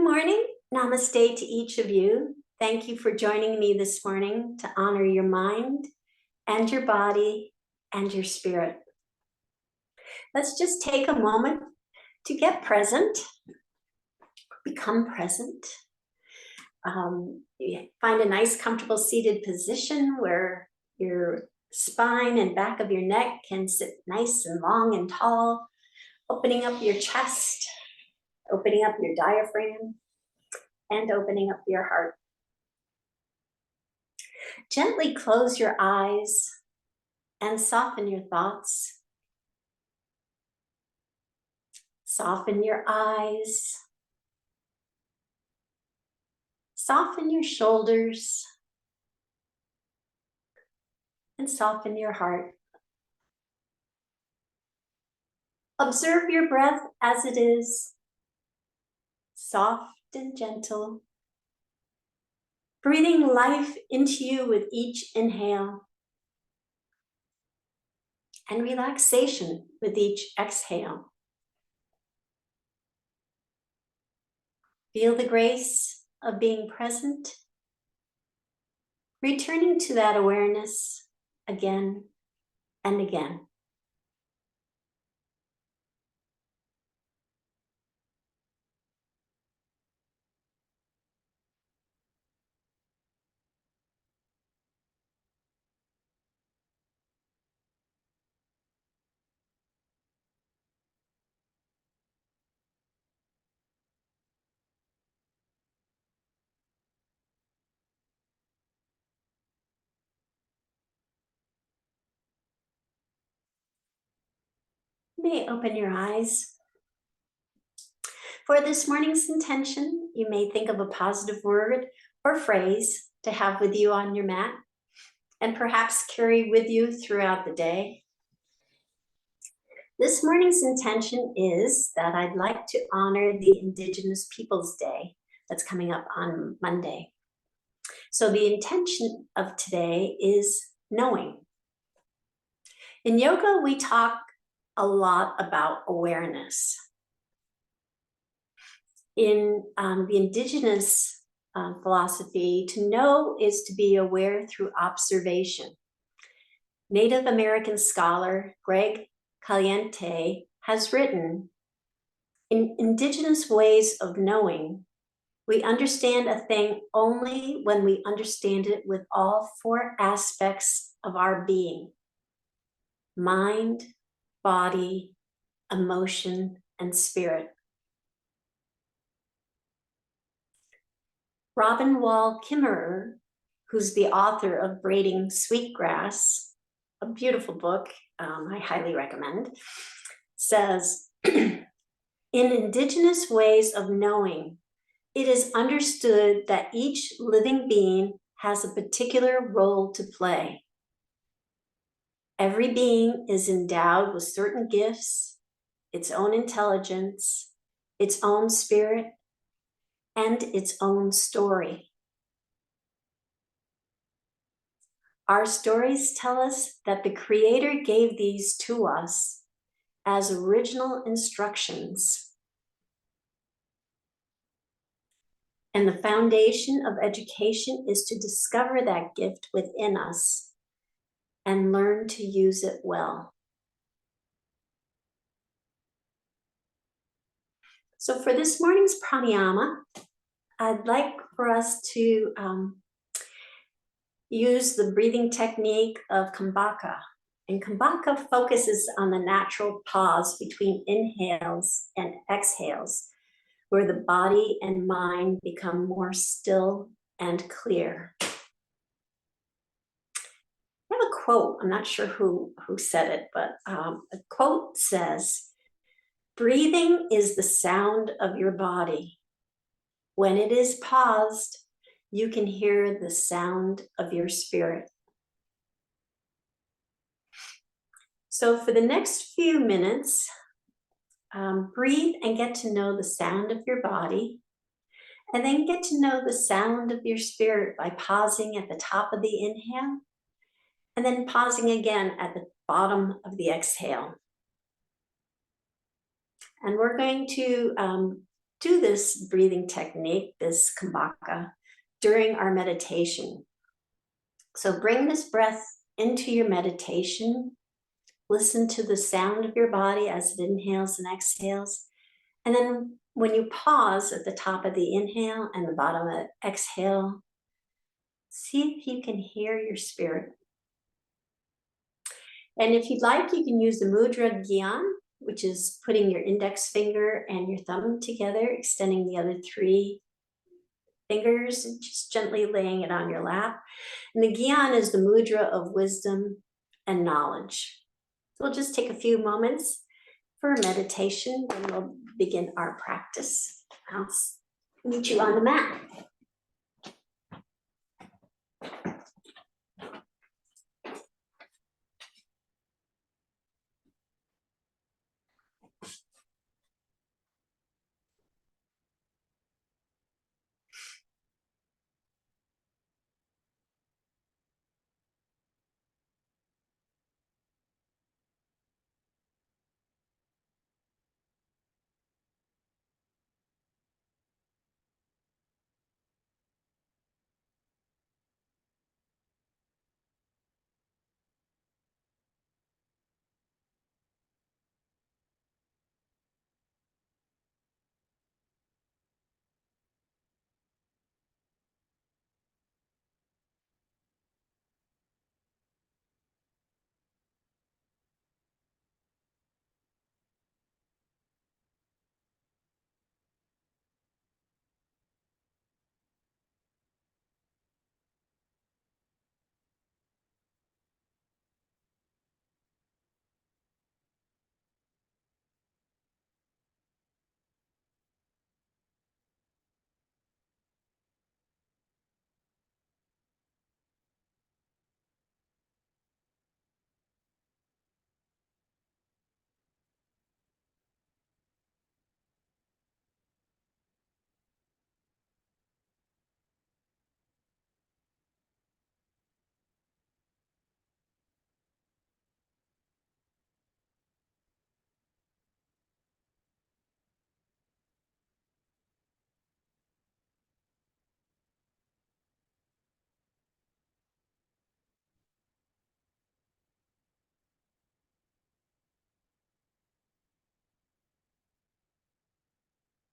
morning. Namaste to each of you. Thank you for joining me this morning to honor your mind and your body and your spirit. Let's just take a moment to get present, become present. Find a nice, comfortable seated position where your spine and back of your neck can sit nice and long and tall, opening up your chest, opening up your diaphragm, and opening up your heart. Gently close your eyes and soften your thoughts. Soften your eyes. Soften your shoulders. And soften your heart. Observe your breath as it is, soft and gentle, breathing life into you with each inhale and relaxation with each exhale. Feel the grace of being present, returning to that awareness again and again. You may open your eyes. For this morning's intention, you may think of a positive word or phrase to have with you on your mat and perhaps carry with you throughout the day. This morning's intention is that I'd like to honor the Indigenous Peoples Day that's coming up on Monday. So the intention of today is knowing. In yoga, we talk a lot about awareness. In the Indigenous philosophy, to know is to be aware through observation. Native American scholar Greg Caliente has written, in Indigenous ways of knowing, we understand a thing only when we understand it with all four aspects of our being: mind, body, emotion, and spirit. Wall Kimmerer, who's the author of Braiding Sweetgrass, a beautiful book I highly recommend, says, in Indigenous ways of knowing, it is understood that each living being has a particular role to play. Every being is endowed with certain gifts, its own intelligence, its own spirit, and its own story. Our stories tell us that the Creator gave these to us as original instructions. And the foundation of education is to discover that gift within us and learn to use it well. So for this morning's pranayama, I'd like for us to use the breathing technique of Kumbhaka. And Kumbhaka focuses on the natural pause between inhales and exhales, where the body and mind become more still and clear. I have a quote, I'm not sure who said it, but a quote says, breathing is the sound of your body. When it is paused, you can hear the sound of your spirit. So for the next few minutes, breathe and get to know the sound of your body, and then get to know the sound of your spirit by pausing at the top of the inhale, and then pausing again at the bottom of the exhale. And we're going to do this breathing technique, this Kumbhaka, during our meditation. So bring this breath into your meditation. Listen to the sound of your body as it inhales and exhales. And then when you pause at the top of the inhale and the bottom of the exhale, see if you can hear your spirit. And if you'd like, you can use the mudra Gyan, which is putting your index finger and your thumb together, extending the other 3 fingers and just gently laying it on your lap. And the Gyan is the mudra of wisdom and knowledge. So we'll just take a few moments for meditation, and we'll begin our practice. I'll meet you on the mat.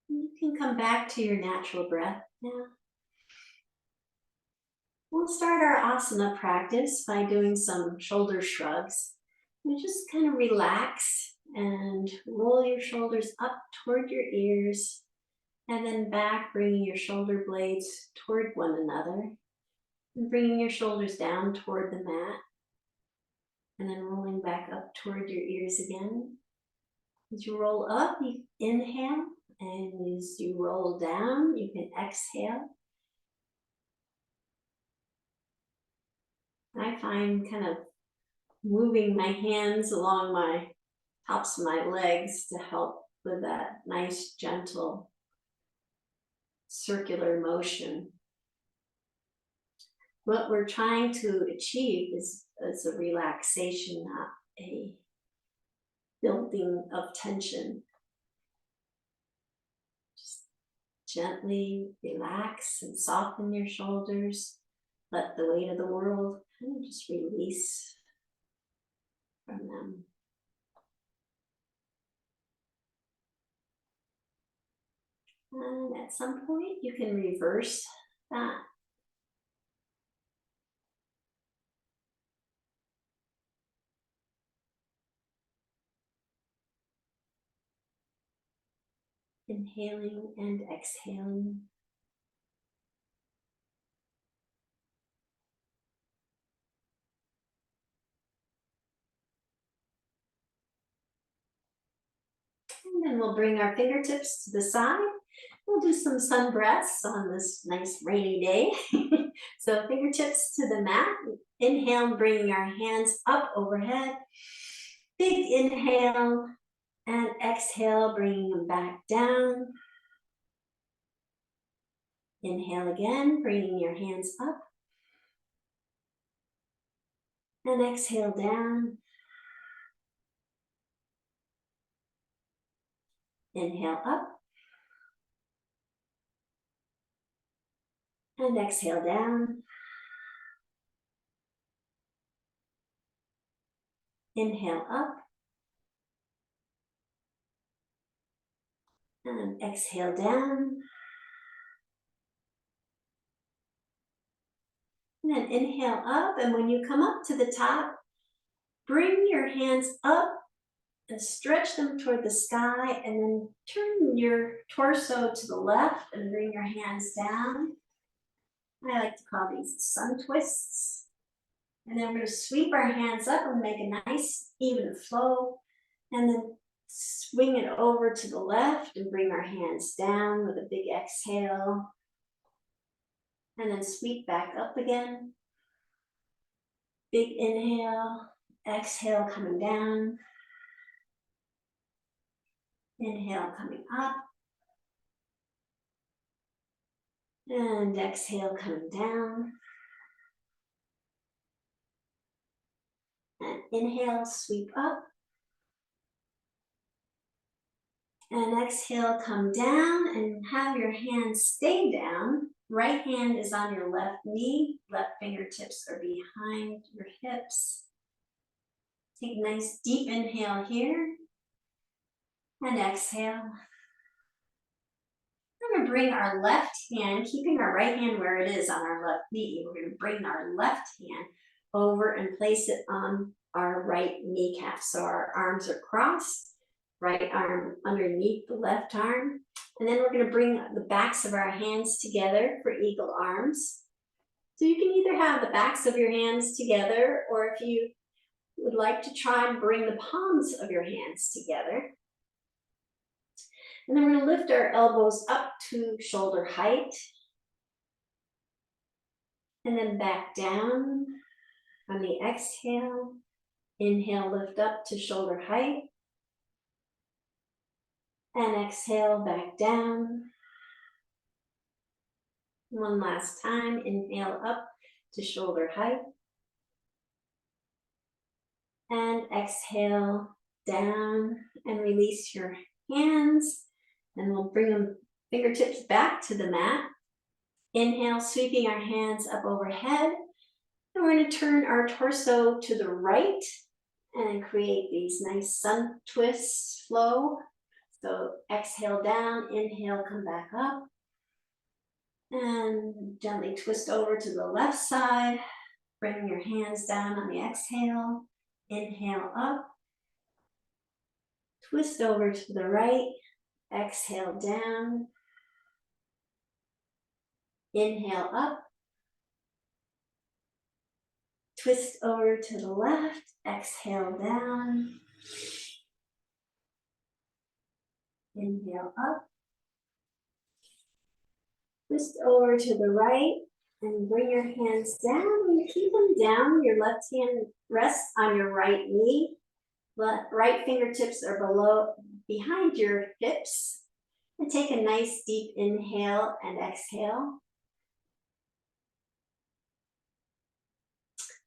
You can come back to your natural breath now. We'll start our asana practice by doing some shoulder shrugs. You just kind of relax and roll your shoulders up toward your ears, and then back, bringing your shoulder blades toward one another, and bringing your shoulders down toward the mat, and then rolling back up toward your ears again. As you roll up, you inhale, and as you roll down, you can exhale. I find kind of moving my hands along my tops of my legs to help with that nice, gentle, circular motion. What we're trying to achieve is a relaxation, not a building of tension. Just gently relax and soften your shoulders. Let the weight of the world kind of just release from them. And at some point, you can reverse that. Inhaling and exhaling. And then we'll bring our fingertips to the side. We'll do some sun breaths on this nice rainy day. So fingertips to the mat. Inhale, bringing our hands up overhead. Big inhale, and exhale, bringing them back down. Inhale again, bringing your hands up. And exhale down. Inhale up. And exhale down. Inhale up. And exhale down. And then inhale up, and when you come up to the top, bring your hands up and stretch them toward the sky, and then turn your torso to the left and bring your hands down. I like to call these sun twists. And then we're going to sweep our hands up and make a nice even flow, and then swing it over to the left and bring our hands down with a big exhale. And then sweep back up again. Big inhale, exhale coming down. Inhale coming up. And exhale coming down. And inhale, sweep up. And exhale, come down and have your hands stay down. Right hand is on your left knee. Left fingertips are behind your hips. Take a nice deep inhale here. And exhale. We're going to bring our left hand, keeping our right hand where it is on our left knee. We're going to bring our left hand over and place it on our right kneecap. So our arms are crossed. Right arm underneath the left arm. And then we're going to bring the backs of our hands together for eagle arms. So you can either have the backs of your hands together, or if you would like to try and bring the palms of your hands together. And then we're going to lift our elbows up to shoulder height. And then back down on the exhale. Inhale, lift up to shoulder height. And exhale, back down. One last time, inhale up to shoulder height. And exhale down and release your hands. And we'll bring them fingertips back to the mat. Inhale, sweeping our hands up overhead. And we're going to turn our torso to the right and create these nice sun twists flow. So exhale down, inhale, come back up. And gently twist over to the left side. Bring your hands down on the exhale. Inhale up. Twist over to the right. Exhale down. Inhale up. Twist over to the left. Exhale down. Inhale up. Twist over to the right and bring your hands down. And keep them down. Your left hand rests on your right knee. Right fingertips are behind your hips. And take a nice deep inhale and exhale.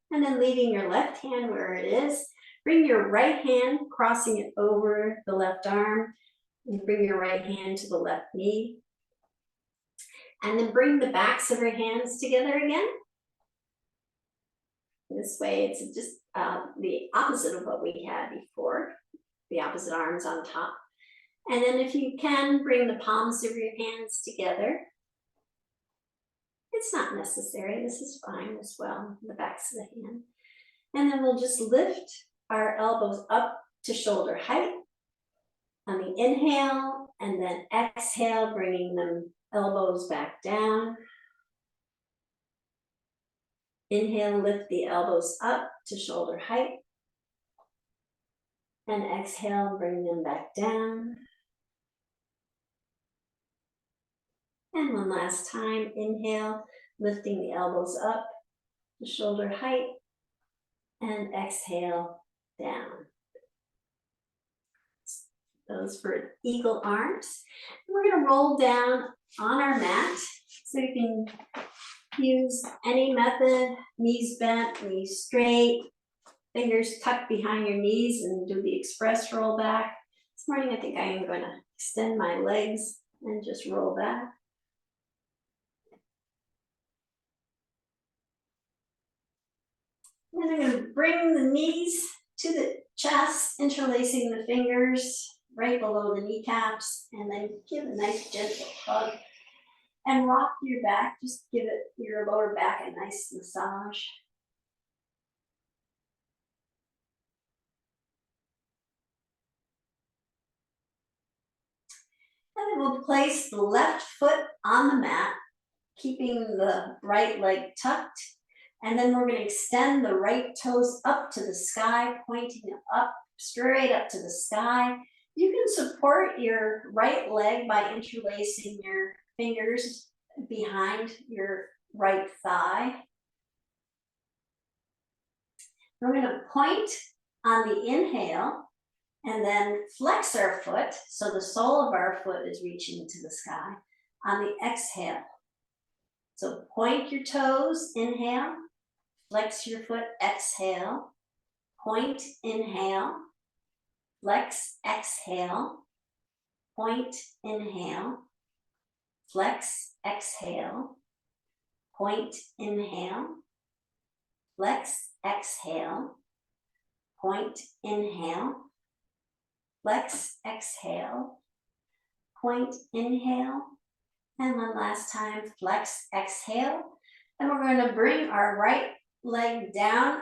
And then leaving your left hand where it is, bring your right hand, crossing it over the left arm, and bring your right hand to the left knee. And then bring the backs of your hands together again. This way it's just the opposite of what we had before, the opposite arms on top. And then if you can, bring the palms of your hands together. It's not necessary, this is fine as well, the backs of the hand. And then we'll just lift our elbows up to shoulder height on the inhale, and then exhale, bringing them elbows back down. Inhale, lift the elbows up to shoulder height. And exhale, bring them back down. And one last time, inhale, lifting the elbows up to shoulder height. And exhale, down. Those for eagle arms. And we're going to roll down on our mat. So you can use any method, knees bent, knees straight, fingers tucked behind your knees, and do the express roll back. This morning I think I am going to extend my legs and just roll back. And I'm going to bring the knees to the chest, interlacing the fingers right below the kneecaps, and then give a nice gentle hug. And rock your back, just give it your lower back a nice massage. And then we'll place the left foot on the mat, keeping the right leg tucked. And then we're going to extend the right toes up to the sky, pointing them up, straight up to the sky. You can support your right leg by interlacing your fingers behind your right thigh. We're going to point on the inhale and then flex our foot so the sole of our foot is reaching to the sky on the exhale. So point your toes, inhale, flex your foot, exhale, point, inhale, flex, exhale, point, inhale, flex, exhale, point, inhale, flex, exhale, point, inhale, flex, exhale, point, inhale, and one last time, flex, exhale. And we're going to bring our right leg down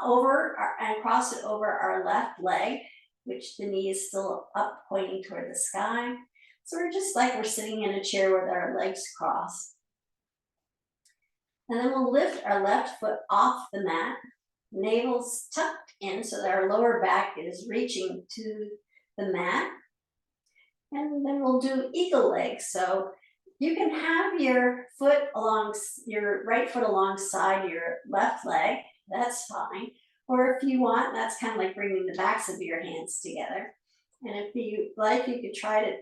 over and cross it over our left leg, which the knee is still up, pointing toward the sky. So we're just like we're sitting in a chair with our legs crossed. And then we'll lift our left foot off the mat, navel's tucked in so that our lower back is reaching to the mat. And then we'll do eagle legs. So you can have your right foot alongside your left leg, that's fine. Or if you want, that's kind of like bringing the backs of your hands together. And if you like, you could try to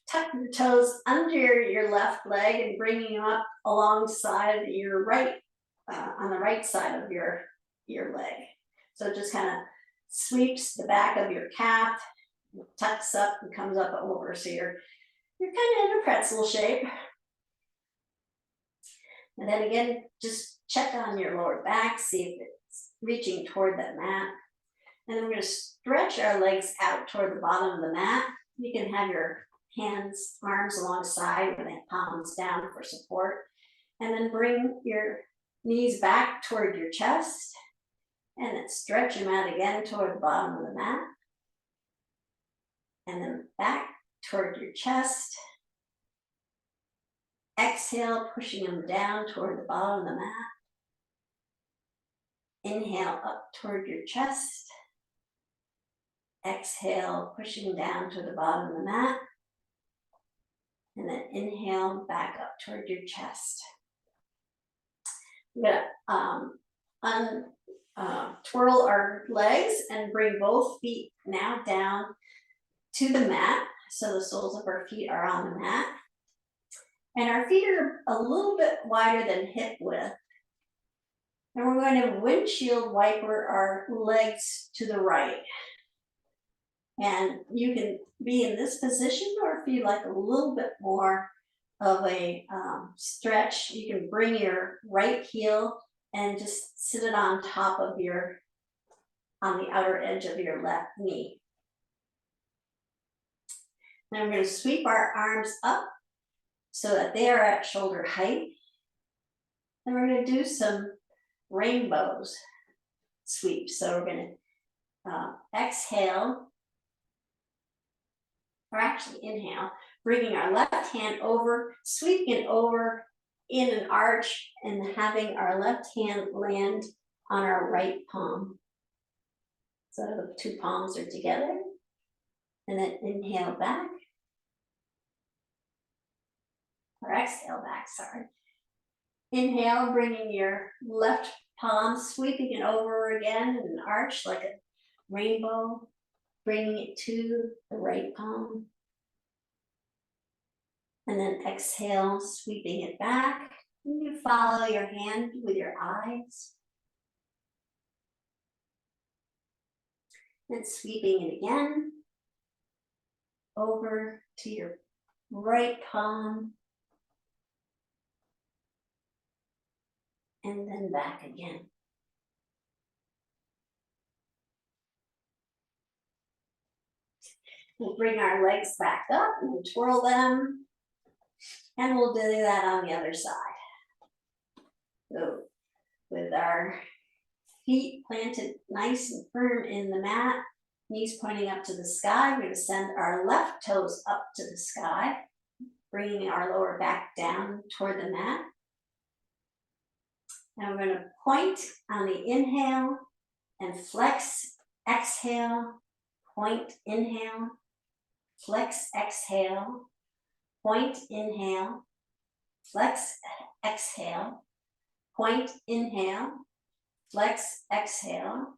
tuck your toes under your left leg and bringing them up alongside your right, on the right side of your leg. So it just kind of sweeps the back of your calf, tucks up and comes up over. So you're kind of in a pretzel shape. And then again, just check on your lower back, see if it's reaching toward that mat. And then we're going to stretch our legs out toward the bottom of the mat. You can have your hands, arms alongside with the palms down for support. And then bring your knees back toward your chest. And then stretch them out again toward the bottom of the mat. And then back toward your chest. Exhale, pushing them down toward the bottom of the mat. Inhale up toward your chest. Exhale, pushing down to the bottom of the mat. And then inhale back up toward your chest. We're going to twirl our legs and bring both feet now down to the mat. So the soles of our feet are on the mat. And our feet are a little bit wider than hip width. And we're going to windshield wiper our legs to the right. And you can be in this position, or if you like a little bit more of a stretch, you can bring your right heel and just sit it on top of on the outer edge of your left knee. Now we're going to sweep our arms up so that they are at shoulder height. And we're going to do some rainbows sweeps. So we're going to exhale, or actually inhale, bringing our left hand over, sweeping it over in an arch, and having our left hand land on our right palm. So the two palms are together. And then inhale back. Or exhale back, sorry. Inhale, bringing your left palm, sweeping it over again in an arch like a rainbow, bringing it to the right palm. And then exhale, sweeping it back. And you follow your hand with your eyes. And sweeping it again over to your right palm. And then back again. We'll bring our legs back up and twirl them. And we'll do that on the other side. So with our feet planted nice and firm in the mat, knees pointing up to the sky, we're going to send our left toes up to the sky, bringing our lower back down toward the mat. Now we're going to point on the inhale and flex, exhale, point, inhale, flex, exhale, point, inhale, flex, exhale, point, inhale, flex, exhale,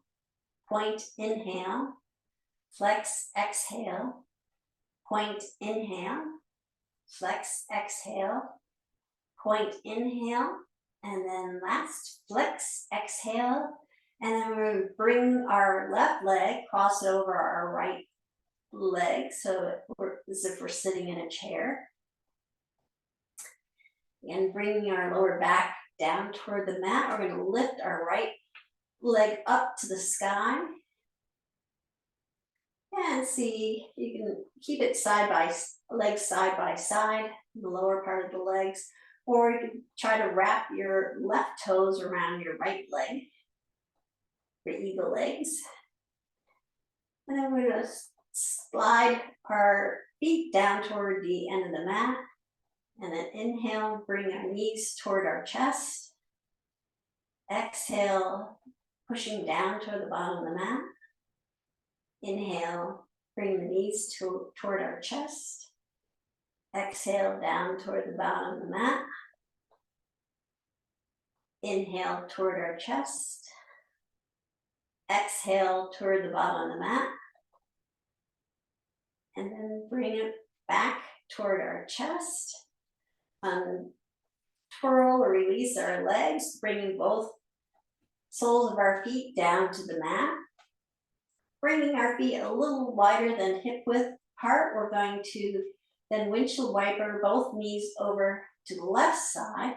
point, inhale, flex, exhale, point, inhale, flex, exhale, point, inhale, and then last, flex, exhale, and then we're going to bring our left leg, cross over our right leg, so as if we're sitting in a chair. And bringing our lower back down toward the mat, we're going to lift our right leg up to the sky. And see, you can keep it legs side by side, the lower part of the legs, or you can try to wrap your left toes around your right leg for eagle legs. And then we're going to slide our feet down toward the end of the mat. And then inhale, bring our knees toward our chest. Exhale, pushing down toward the bottom of the mat. Inhale, bring the knees toward our chest. Exhale, down toward the bottom of the mat. Inhale, toward our chest. Exhale, toward the bottom of the mat. And then bring it back toward our chest. Twirl or release our legs, bringing both soles of our feet down to the mat. Bringing our feet a little wider than hip width apart, we're going to then windshield wiper both knees over to the left side.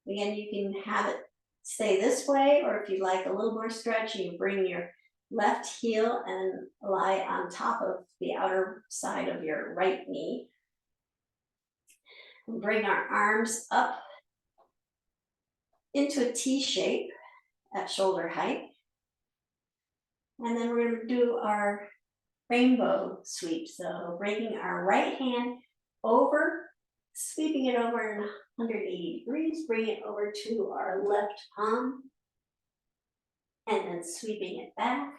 Again, you can have it stay this way, or if you like a little more stretch, you bring your left heel and lie on top of the outer side of your right knee. And bring our arms up into a T shape at shoulder height. And then we're going to do our rainbow sweep. So bringing our right hand over, sweeping it over in 180 degrees, bring it over to our left palm, and then sweeping it back.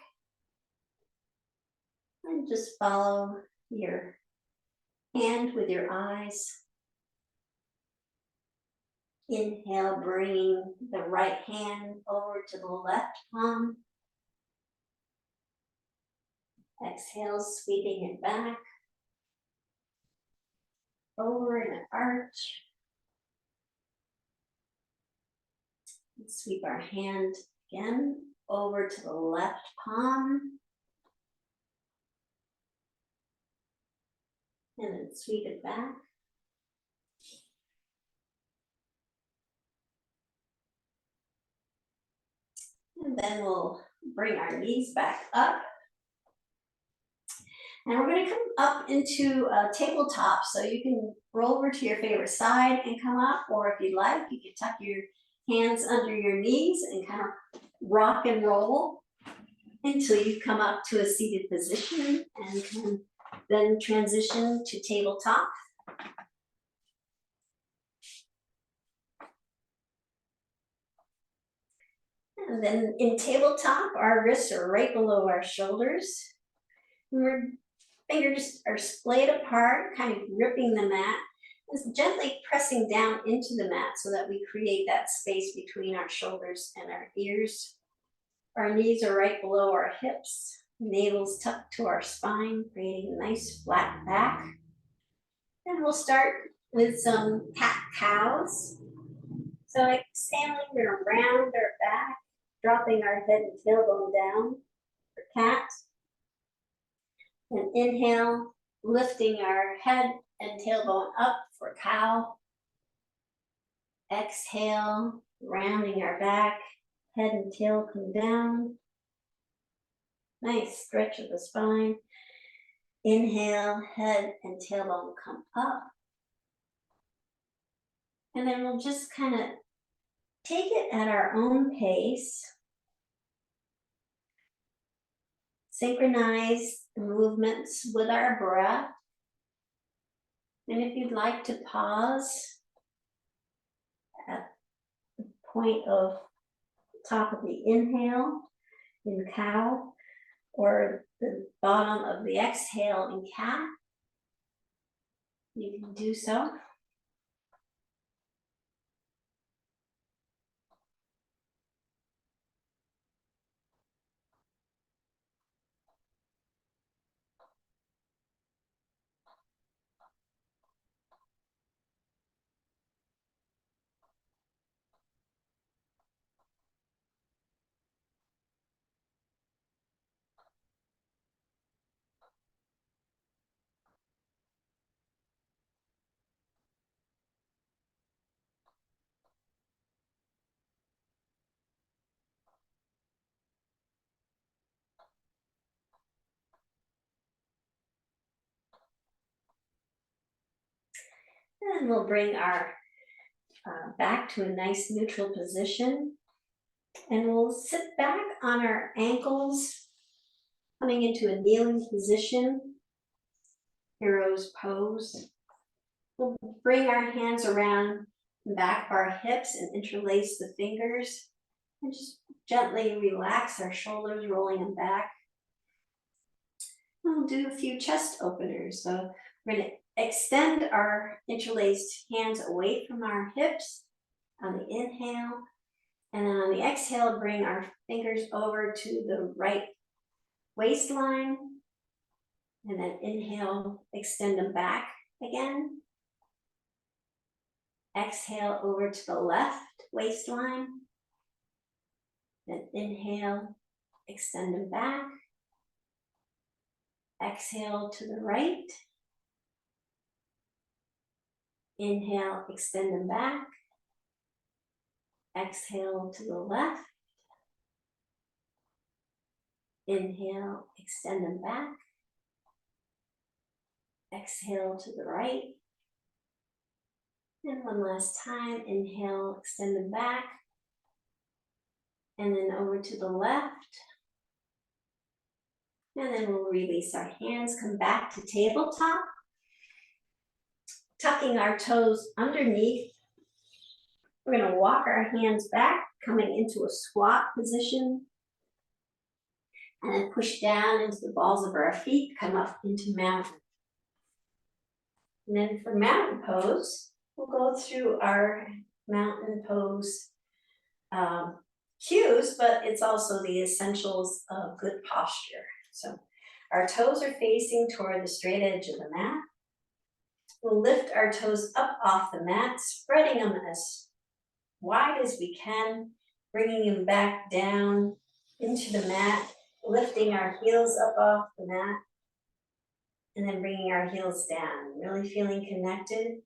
And just follow your hand with your eyes. Inhale, bringing the right hand over to the left palm. Exhale, sweeping it back. Over in an arch. And sweep our hand again over to the left palm. And then sweep it back. And then we'll bring our knees back up. And we're going to come up into a tabletop, so you can roll over to your favorite side and come up, or if you'd like, you can tuck your hands under your knees and kind of rock and roll until you come up to a seated position, and can then transition to tabletop. And then in tabletop, our wrists are right below our shoulders. Our fingers are splayed apart, kind of gripping the mat, and gently pressing down into the mat so that we create that space between our shoulders and our ears. Our knees are right below our hips, navel's tucked to our spine, creating a nice flat back. And we'll start with some cat-cows. So exhaling, we're gonna round our back, dropping our head and tailbone down for cat. And inhale, lifting our head and tailbone up for cow. Exhale, rounding our back, head and tail come down. Nice stretch of the spine. Inhale, head and tailbone come up. And then we'll just kind of take it at our own pace. Synchronize the movements with our breath. And if you'd like to pause at the point of top of the inhale in cow, or the bottom of the exhale in cat, you can do so. And we'll bring our back to a nice neutral position. And we'll sit back on our ankles, coming into a kneeling position, hero's pose. We'll bring our hands around the back of our hips and interlace the fingers. And just gently relax our shoulders, rolling them back. We'll do a few chest openers. So we're going to extend our interlaced hands away from our hips on the inhale. And then on the exhale, bring our fingers over to the right waistline. And then inhale, extend them back again. Exhale over to the left waistline. Then inhale, extend them back. Exhale to the right. Inhale, extend them back. Exhale to the left. Inhale, extend them back. Exhale to the right. And one last time, inhale, extend them back. And then over to the left. And then we'll release our hands, come back to tabletop. Tucking our toes underneath. We're going to walk our hands back, coming into a squat position. And then push down into the balls of our feet, come up into mountain. And then for mountain pose, we'll go through our mountain pose cues, but it's also the essentials of good posture. So our toes are facing toward the straight edge of the mat. We'll lift our toes up off the mat, spreading them as wide as we can, bringing them back down into the mat, lifting our heels up off the mat, and then bringing our heels down, really feeling connected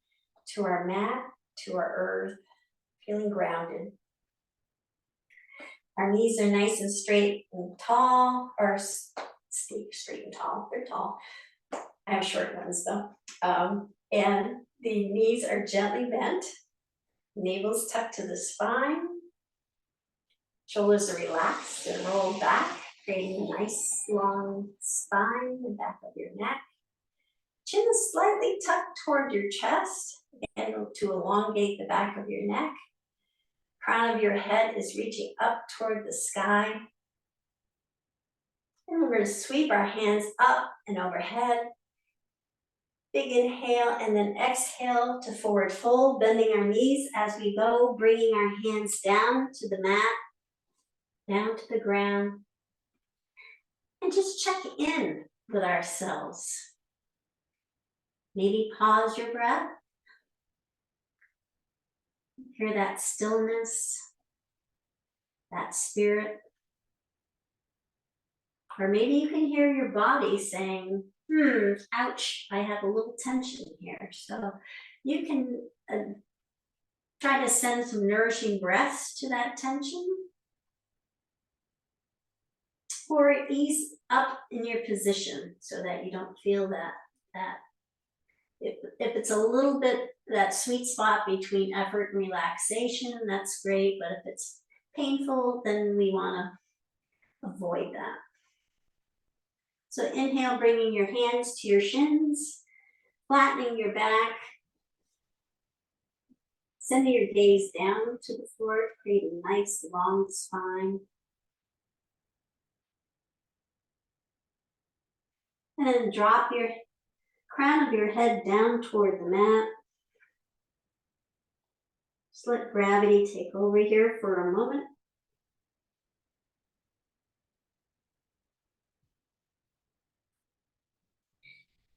to our mat, to our earth, feeling grounded. Our knees are nice and straight and tall, or straight and tall, they're tall. I have short ones though. And the knees are gently bent, navel's tucked to the spine, shoulders are relaxed and rolled back, creating a nice long spine, the back of your neck. Chin is slightly tucked toward your chest, again to elongate the back of your neck. Crown of your head is reaching up toward the sky. And we're going to sweep our hands up and overhead. Big inhale and then exhale to forward fold, bending our knees as we go, bringing our hands down to the mat, down to the ground. And just check in with ourselves. Maybe pause your breath. Hear that stillness, that spirit. Or maybe you can hear your body saying, ouch, I have a little tension here. So you can try to send some nourishing breaths to that tension. Or ease up in your position so that you don't feel that if it's a little bit that sweet spot between effort and relaxation, that's great. But if it's painful, then we want to avoid that. So inhale, bringing your hands to your shins, flattening your back, sending your gaze down to the floor to create a nice long spine. And then drop your crown of your head down toward the mat. Just let gravity take over here for a moment.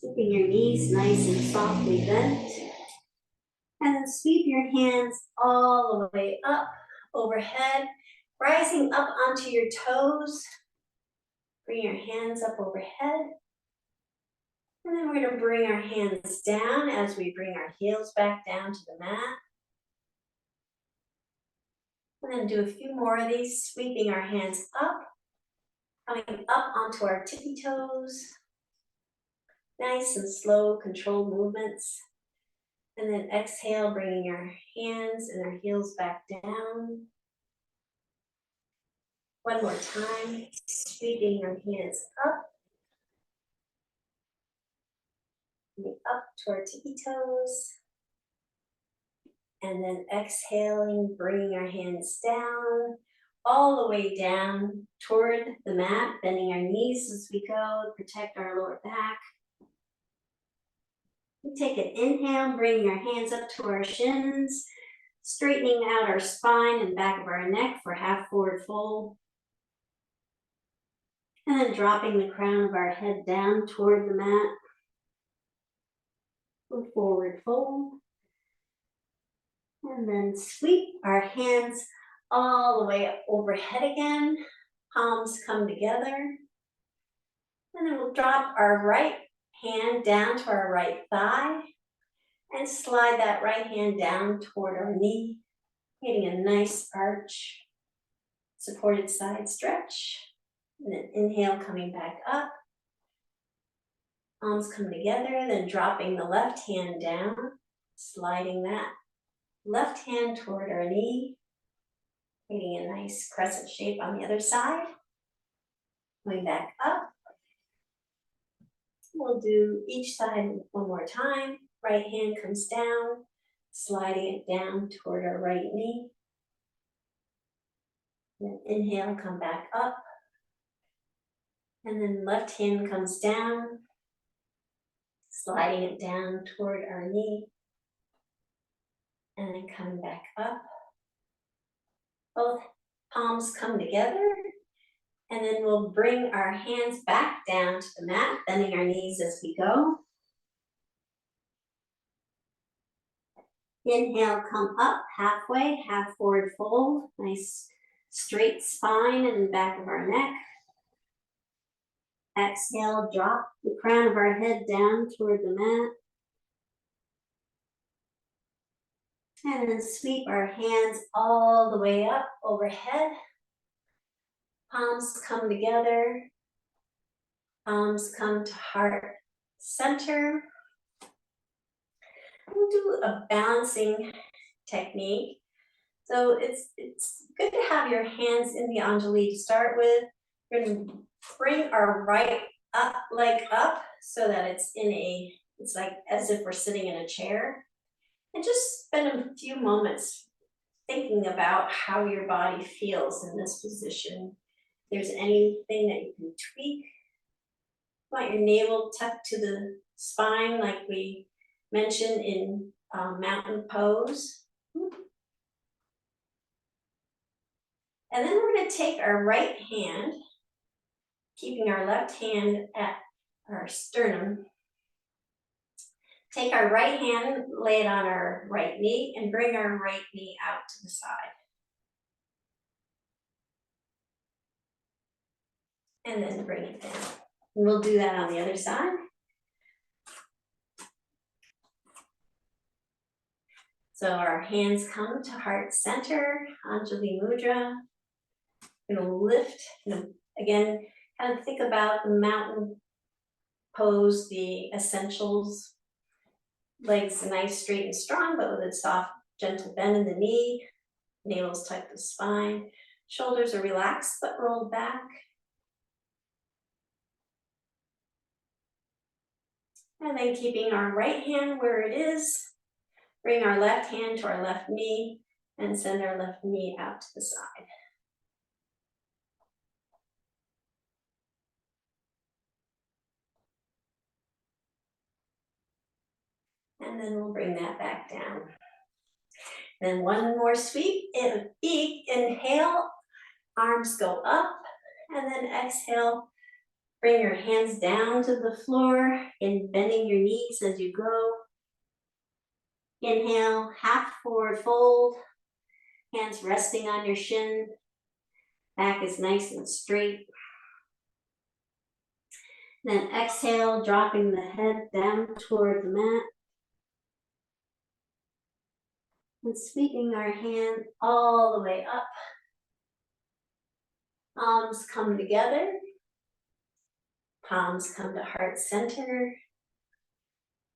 Keeping your knees nice and softly bent. And then sweep your hands all the way up overhead, rising up onto your toes. Bring your hands up overhead. And then we're going to bring our hands down as we bring our heels back down to the mat. And then do a few more of these, sweeping our hands up, coming up onto our tippy toes. Nice and slow, controlled movements. And then exhale, bringing our hands and our heels back down. One more time, sweeping our hands up. Up to our tippy toes. And then exhaling, bringing our hands down, all the way down toward the mat, bending our knees as we go, protect our lower back. We take an inhale, bringing our hands up to our shins, straightening out our spine and back of our neck for half forward fold. And then dropping the crown of our head down toward the mat. Forward fold. And then sweep our hands all the way up overhead again. Palms come together. And then we'll drop our right hand down to our right thigh and slide that right hand down toward our knee, getting a nice arch, supported side stretch. And then inhale, coming back up. Palms come together, then dropping the left hand down, sliding that left hand toward our knee, creating a nice crescent shape on the other side. Going back up. We'll do each side one more time. Right hand comes down, sliding it down toward our right knee. Then inhale, come back up. And then left hand comes down, sliding it down toward our knee. And then coming back up. Both palms come together. And then we'll bring our hands back down to the mat, bending our knees as we go. Inhale, come up halfway, half forward fold. Nice straight spine and back of our neck. Exhale, drop the crown of our head down toward the mat. And then sweep our hands all the way up overhead. Palms come together. Palms come to heart center. We'll do a balancing technique. So it's good to have your hands in the Anjali to start with. We're going to bring our right leg up so that it's like as if we're sitting in a chair. And just spend a few moments thinking about how your body feels in this position. If there's anything that you can tweak. You want your navel tucked to the spine like we mentioned in mountain pose. And then we're going to take our right hand, keeping our left hand at our sternum. Take our right hand, lay it on our right knee, and bring our right knee out to the side. And then bring it down. And we'll do that on the other side. So our hands come to heart center, Anjali Mudra. We're going to lift, again, kind of think about the mountain pose, the essentials. Legs nice, straight and strong, but with a soft, gentle bend in the knee. Nails tuck the spine. Shoulders are relaxed but rolled back. And then keeping our right hand where it is, bring our left hand to our left knee and send our left knee out to the side. And then we'll bring that back down. Then one more sweep, inhale, arms go up, and then exhale, bring your hands down to the floor and bending your knees as you go. Inhale, half forward fold, hands resting on your shin, back is nice and straight. Then exhale, dropping the head down toward the mat. And sweeping our hand all the way up. Palms come together. Palms come to heart center.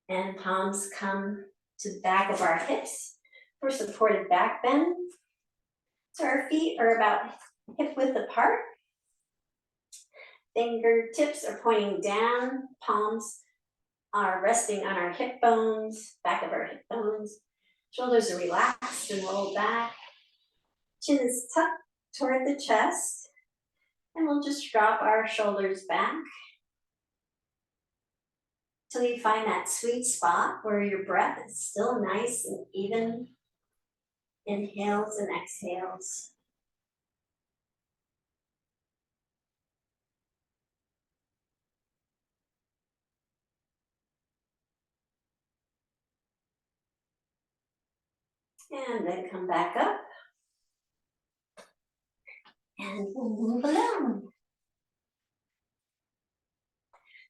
And palms come to the back of our hips for supported back bend. So our feet are about hip width apart. Fingertips are pointing down. Palms are resting on our hip bones, back of our hip bones. Shoulders are relaxed and rolled back. Chin is tucked toward the chest. And we'll just drop our shoulders back till you find that sweet spot where your breath is still nice and even. Inhales and exhales. And then come back up. And we'll move along.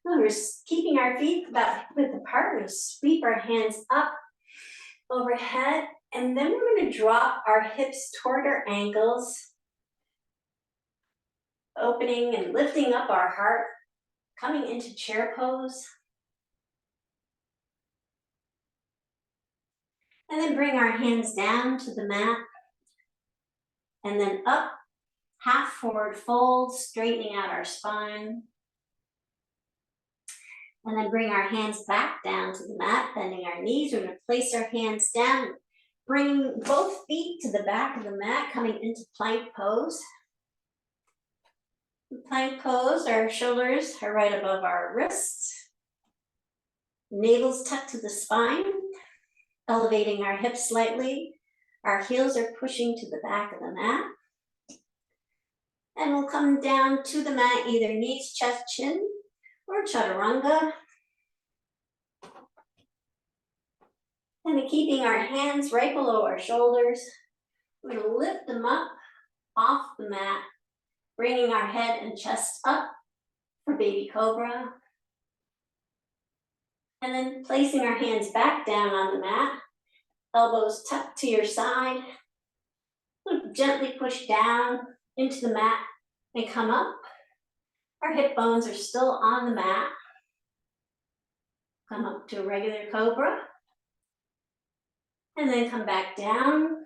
Now we're keeping our feet about hip width apart. We'll sweep our hands up overhead. And then we're going to drop our hips toward our ankles. Opening and lifting up our heart. Coming into chair pose. And then bring our hands down to the mat. And then up. Half forward fold, straightening out our spine. And then bring our hands back down to the mat, bending our knees. We're going to place our hands down, bring both feet to the back of the mat, coming into plank pose. In plank pose, our shoulders are right above our wrists. Navel's tucked to the spine, elevating our hips slightly. Our heels are pushing to the back of the mat. And we'll come down to the mat, either knees, chest, chin, or chaturanga. And keeping our hands right below our shoulders, we're going to lift them up off the mat, bringing our head and chest up for baby cobra. And then placing our hands back down on the mat, elbows tucked to your side. Gently push down into the mat and come up. Our hip bones are still on the mat. Come up to a regular cobra. And then come back down.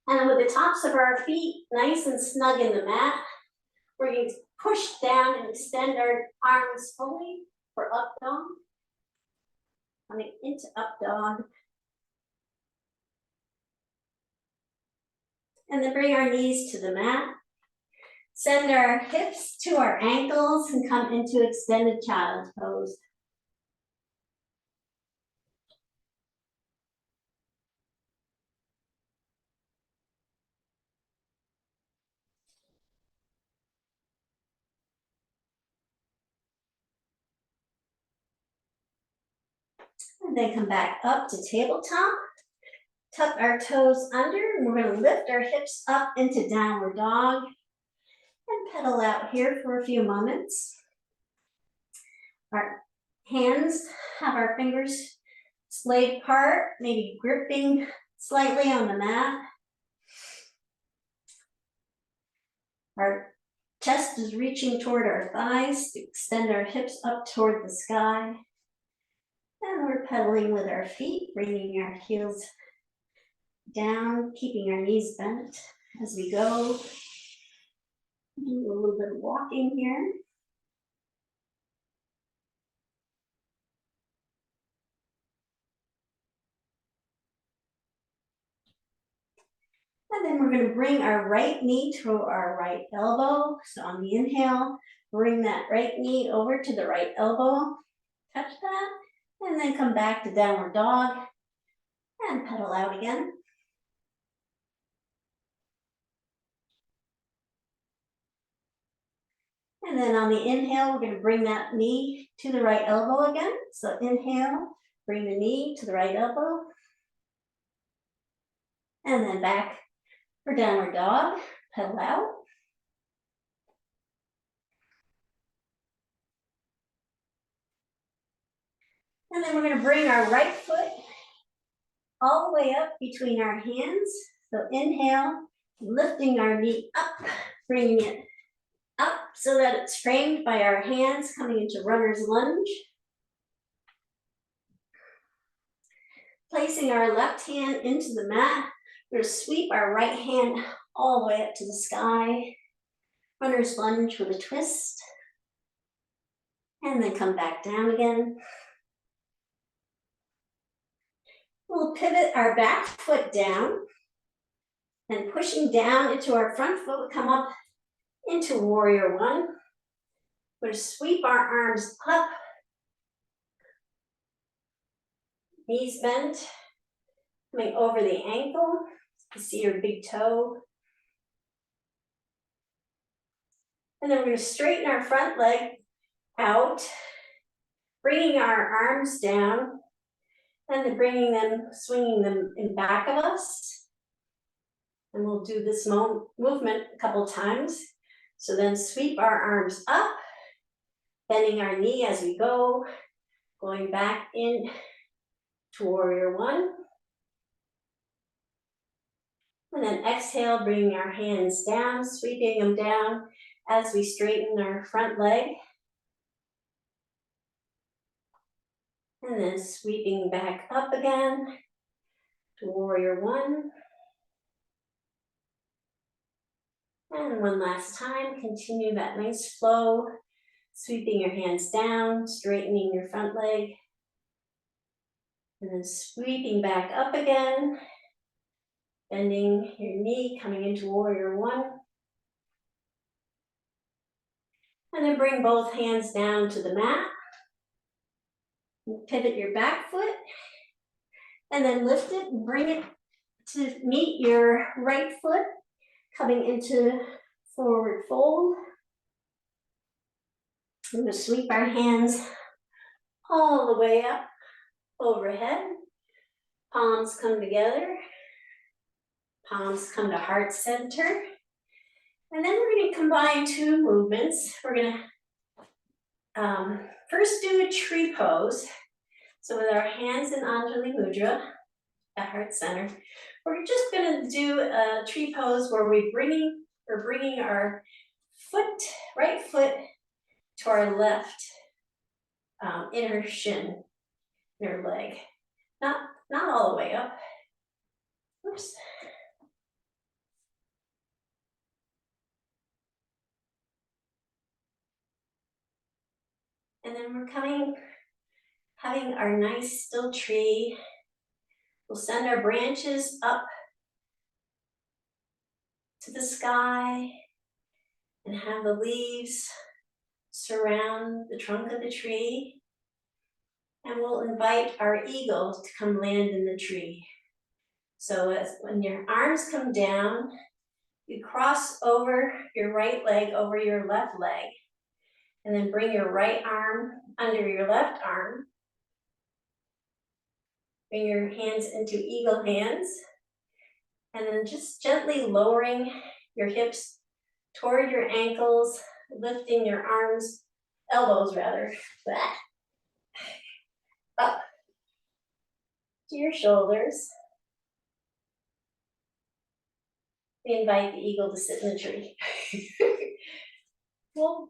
And with the tops of our feet nice and snug in the mat, we're going to push down and extend our arms fully for up dog. Coming into up dog. And then bring our knees to the mat. Send our hips to our ankles and come into extended child's pose. And then come back up to tabletop. Tuck our toes under, and we're going to lift our hips up into downward dog. And pedal out here for a few moments. Our hands have our fingers splayed apart, maybe gripping slightly on the mat. Our Chest is reaching toward our thighs to extend our hips up toward the sky. And we're pedaling with our feet, bringing our heels down, keeping our knees bent as we go. Do a little bit of walking here. And then we're going to bring our right knee to our right elbow. So on the inhale, bring that right knee over to the right elbow. Touch that. And then come back to downward dog and pedal out again. And then on the inhale, we're going to bring that knee to the right elbow again. So inhale, bring the knee to the right elbow. And then back for downward dog, pedal out. And then we're going to bring our right foot all the way up between our hands. So inhale, lifting our knee up, bringing it up so that it's framed by our hands coming into runner's lunge. Placing our left hand into the mat, we're going to sweep our right hand all the way up to the sky. Runner's lunge with a twist. And then come back down again. We'll pivot our back foot down. And pushing down into our front foot, we come up into warrior one. We're going to sweep our arms up. Knees bent. Coming over the ankle. You see your big toe. And then we're going to straighten our front leg out. Bringing our arms down. And then bringing them, swinging them in back of us. And we'll do this movement a couple times. So then sweep our arms up, bending our knee as we go, going back in to warrior one. And then exhale, bringing our hands down, sweeping them down as we straighten our front leg. And then sweeping back up again to warrior one. And one last time, continue that nice flow, sweeping your hands down, straightening your front leg. And then sweeping back up again, bending your knee, coming into warrior one. And then bring both hands down to the mat. Pivot your back foot. And then lift it and bring it to meet your right foot, coming into forward fold. We're going to sweep our hands all the way up overhead. Palms come together. Palms come to heart center. And then we're going to combine two movements. We're going to first do a tree pose. So with our hands in Anjali Mudra at heart center, we're just going to do a tree pose where we're bringing our foot, right foot to our left inner shin, inner leg. Not all the way up. Oops. And then we're having our nice still tree. We'll send our branches up to the sky and have the leaves surround the trunk of the tree. And we'll invite our eagle to come land in the tree. So when your arms come down, you cross over your right leg over your left leg, and then bring your right arm under your left arm. Bring your hands into eagle hands, and then just gently lowering your hips toward your ankles, lifting your arms, elbows rather, up to your shoulders. We invite the eagle to sit in the tree. Well,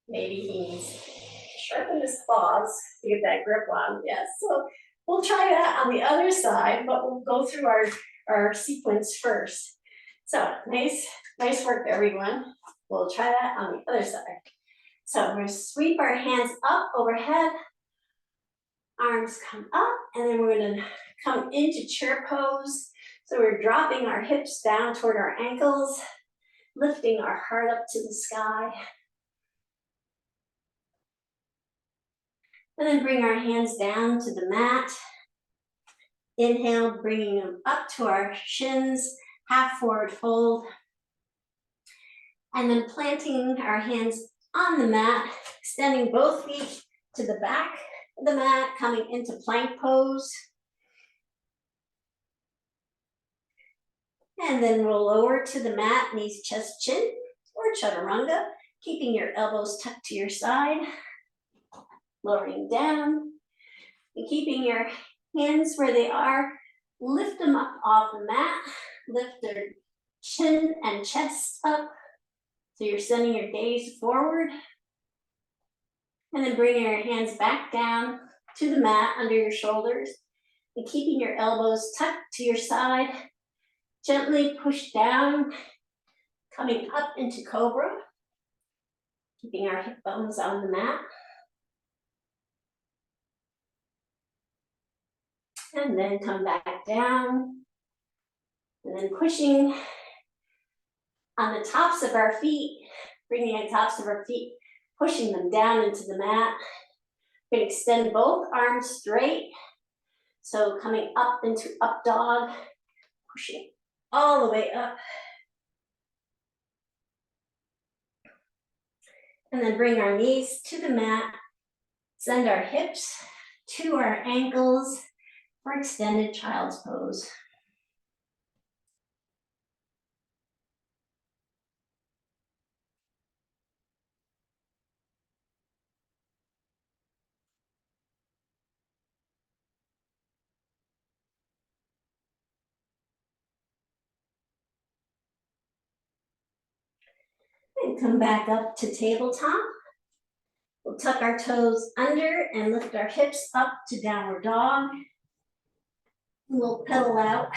maybe he needs to sharpen his claws to get that grip on. Yes, so we'll try that on the other side, but we'll go through our sequence first. So nice work, everyone. We'll try that on the other side. So we're gonna sweep our hands up overhead, arms come up, and then we're gonna come into chair pose. So we're dropping our hips down toward our ankles, lifting our heart up to the sky. And then bring our hands down to the mat. Inhale, bringing them up to our shins, half forward fold. And then planting our hands on the mat, extending both feet to the back of the mat, coming into plank pose. And then roll over to the mat, knees, chest, chin, or chaturanga, keeping your elbows tucked to your side, lowering down, and keeping your hands where they are. Lift them up off the mat, lift their chin and chest up, so you're sending your gaze forward. And then bringing your hands back down to the mat under your shoulders, and keeping your elbows tucked to your side. Gently push down, coming up into cobra, keeping our hip bones on the mat. And then come back down, and then pushing on the tops of our feet, bringing the tops of our feet, pushing them down into the mat. We're going to extend both arms straight. So coming up into up dog, pushing all the way up. And then bring our knees to the mat, send our hips to our ankles for extended child's pose. And come back up to tabletop. We'll tuck our toes under and lift our hips up to downward dog. We'll pedal out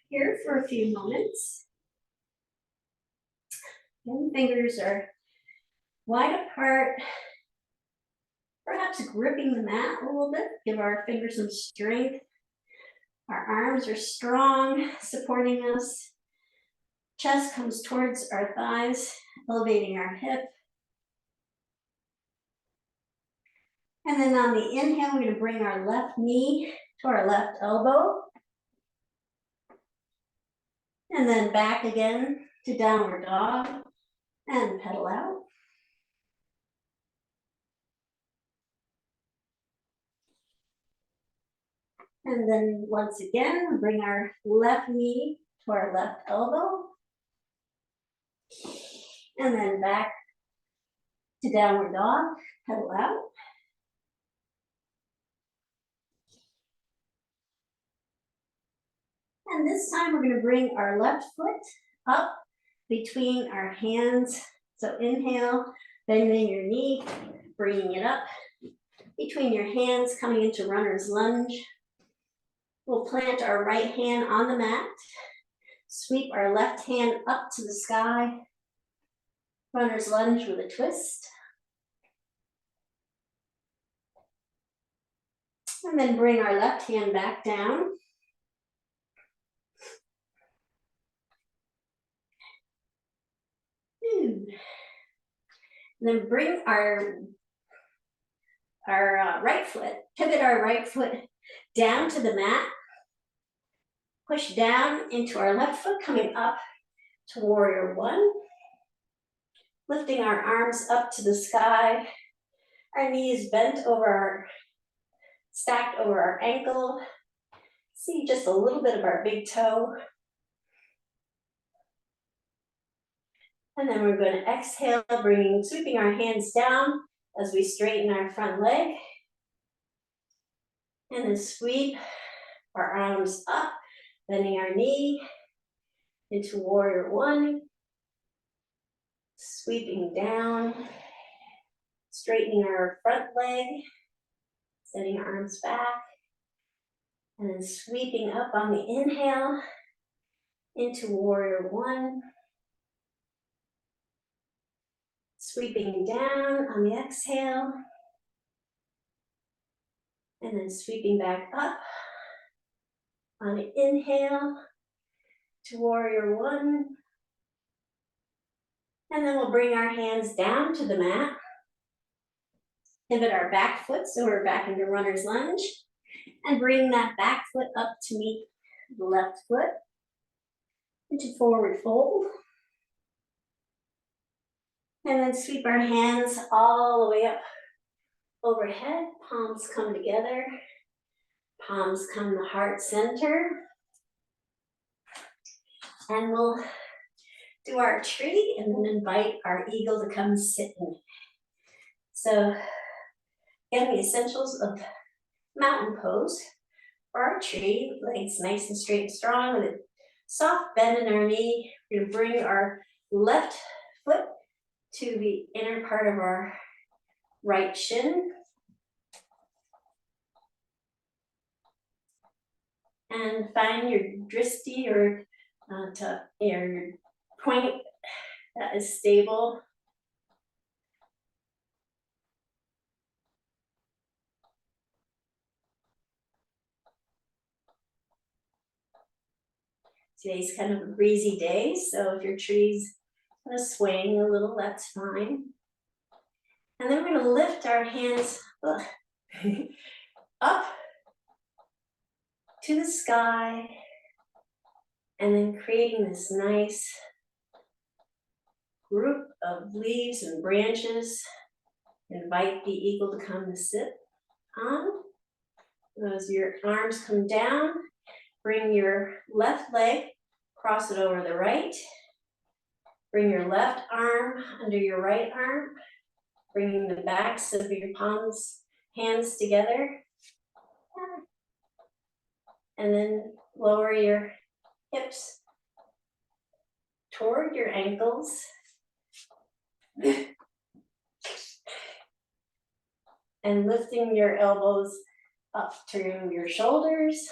here for a few moments. And fingers are wide apart, perhaps gripping the mat a little bit. Give our fingers some strength. Our arms are strong, supporting us. Chest comes towards our thighs, elevating our hip. And then on the inhale, we're going to bring our left knee to our left elbow. And then back again to downward dog and pedal out. And then once again, bring our left knee to our left elbow. And then back to downward dog, pedal out. And this time we're going to bring our left foot up between our hands. So inhale, bending your knee, bringing it up between your hands, coming into runner's lunge. We'll plant our right hand on the mat, sweep our left hand up to the sky, runner's lunge with a twist. And then bring our left hand back down. And then bring our right foot, pivot our right foot down to the mat. Push down into our left foot, coming up to warrior one. Lifting our arms up to the sky. Our knees bent over, stacked over our ankle. See just a little bit of our big toe. And then we're going to exhale, sweeping our hands down as we straighten our front leg. And then sweep our arms up, bending our knee into warrior one. Sweeping down, straightening our front leg, sending arms back, and then sweeping up on the inhale into warrior one. Sweeping down on the exhale, and then sweeping back up on the inhale to warrior one. And then we'll bring our hands down to the mat. Pivot our back foot so we're back into runner's lunge. And bring that back foot up to meet the left foot into forward fold. And then sweep our hands all the way up overhead. Palms come together. Palms come to heart center. And we'll do our tree and then invite our eagle to come sit in it. So again, the essentials of mountain pose. For our tree, legs nice and straight and strong with a soft bend in our knee. We're going to bring our left foot to the inner part of our right shin. And find your dristi or your point that is stable. Today's kind of a breezy day, so if your tree's kind of swaying a little, that's fine. And then we're going to lift our hands up to the sky, and then creating this nice group of leaves and branches. Invite the eagle to come to sit on. As your arms come down, bring your left leg, cross it over the right. Bring your left arm under your right arm, bringing the backs of your hands together. And then lower your hips toward your ankles. And lifting your elbows up through your shoulders.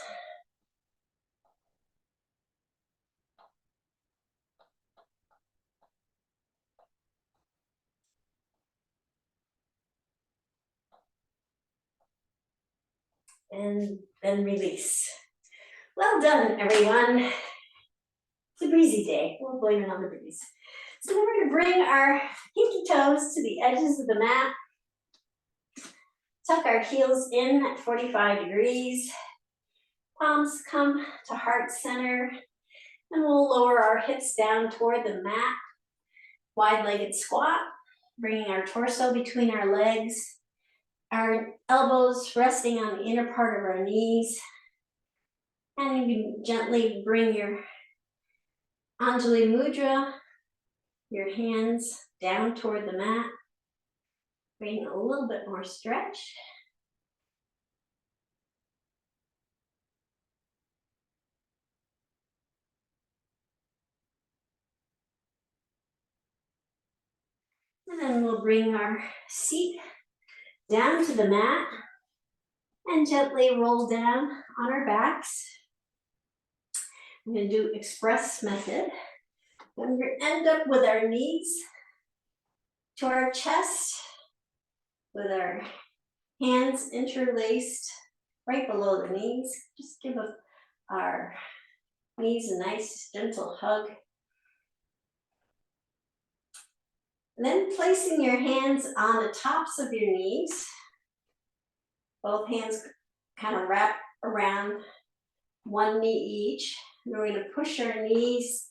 And then release. Well done, everyone. It's a breezy day. We'll blame it on the breeze. So then we're going to bring our pinky toes to the edges of the mat. Tuck our heels in at 45 degrees. Palms come to heart center. And we'll lower our hips down toward the mat. Wide-legged squat. Bringing our torso between our legs. Our elbows resting on the inner part of our knees. And you can gently bring your Anjali mudra, your hands down toward the mat. Bring a little bit more stretch. And then we'll bring our seat down to the mat and gently roll down on our backs. I'm going to do express method. We're going to end up with our knees to our chest, with our hands interlaced right below the knees. Just give our knees a nice gentle hug. And then placing your hands on the tops of your knees. Both hands kind of wrap around one knee each. And we're going to push our knees,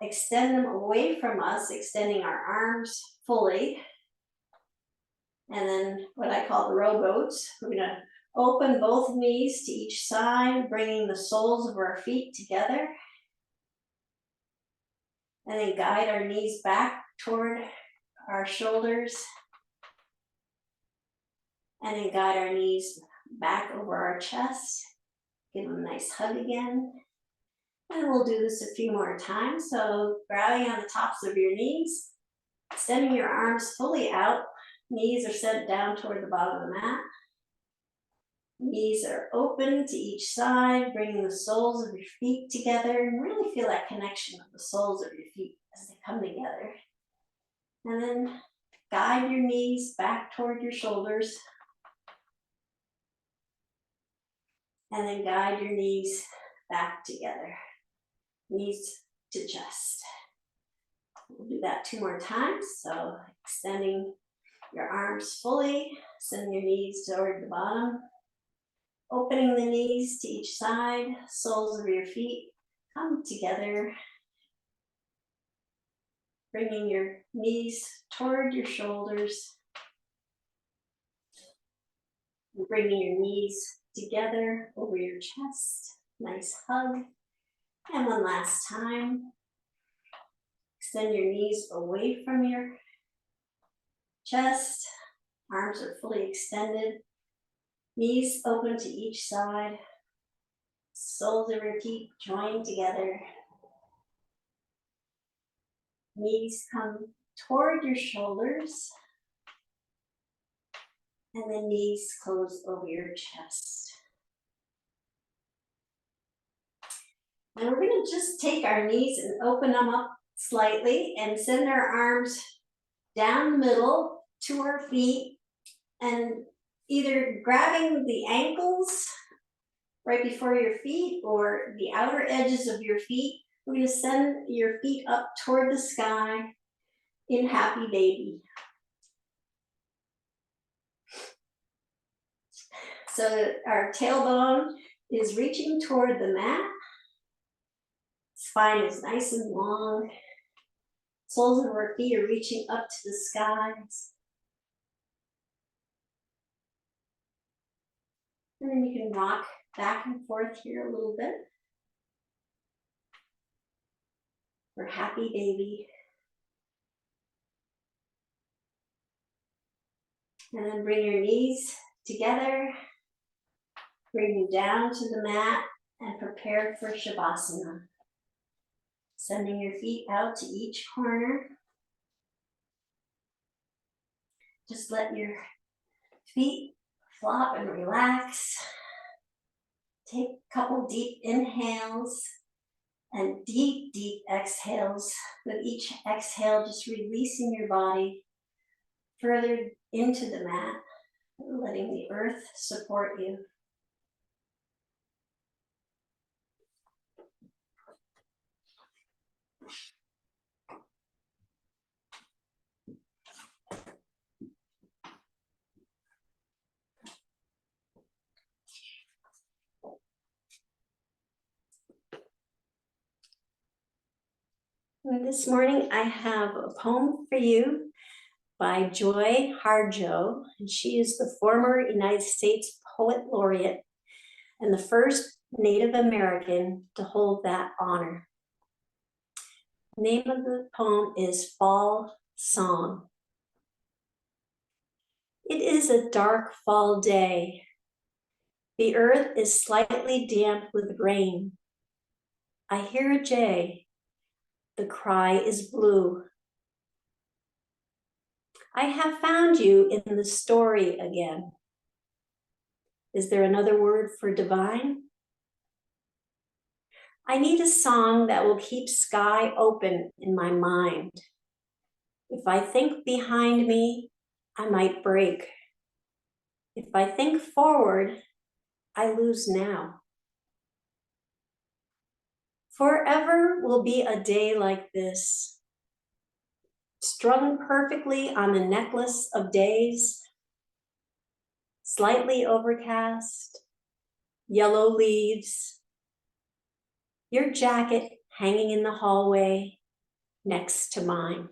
extend them away from us, extending our arms fully. And then what I call the rowboats. We're going to open both knees to each side, bringing the soles of our feet together. And then guide our knees back toward our shoulders. And then guide our knees back over our chest. Give them a nice hug again. And we'll do this a few more times. So grabbing on the tops of your knees, Extending your arms fully out. Knees are sent down toward the bottom of the mat. Knees are open to each side, bringing the soles of your feet together, and really feel that connection of the soles of your feet as they come together. And then guide your knees back toward your shoulders. And then guide your knees back together. Knees to chest. We'll do that 2 more times. So extending your arms fully, send your knees toward the bottom. Opening the knees to each side, soles of your feet come together. Bringing your knees toward your shoulders. Bringing your knees together over your chest. Nice hug. And one last time. Extend your knees away from your chest. Arms are fully extended. Knees open to each side. Soles of your feet join together. Knees come toward your shoulders. And then knees close over your chest. And we're going to just take our knees and open them up slightly and send our arms down the middle to our feet and either grabbing the ankles right before your feet or the outer edges of your feet. We're going to send your feet up toward the sky in happy baby. So our tailbone is reaching toward the mat. Spine is nice and long. Soles of our feet are reaching up to the skies. And then you can rock back and forth here a little bit. For happy baby. And then bring your knees together. Bring you down to the mat and prepare for Shavasana. Sending your feet out to each corner. Just let your feet flop and relax. Take a couple deep inhales and deep, deep exhales. With each exhale, just releasing your body further into the mat, letting the earth support you. And this morning I have a poem for you by Joy Harjo, and she is the former United States Poet Laureate and the first Native American to hold that honor. The name of the poem is Fall Song. It is a dark fall day. The earth is slightly damp with rain. I hear a jay. The cry is blue. I have found you in the story again. Is there another word for divine? I need a song that will keep sky open in my mind. If I think behind me, I might break. If I think forward, I lose now. Forever will be a day like this, strung perfectly on a necklace of days, slightly overcast, yellow leaves, your jacket hanging in the hallway next to mine.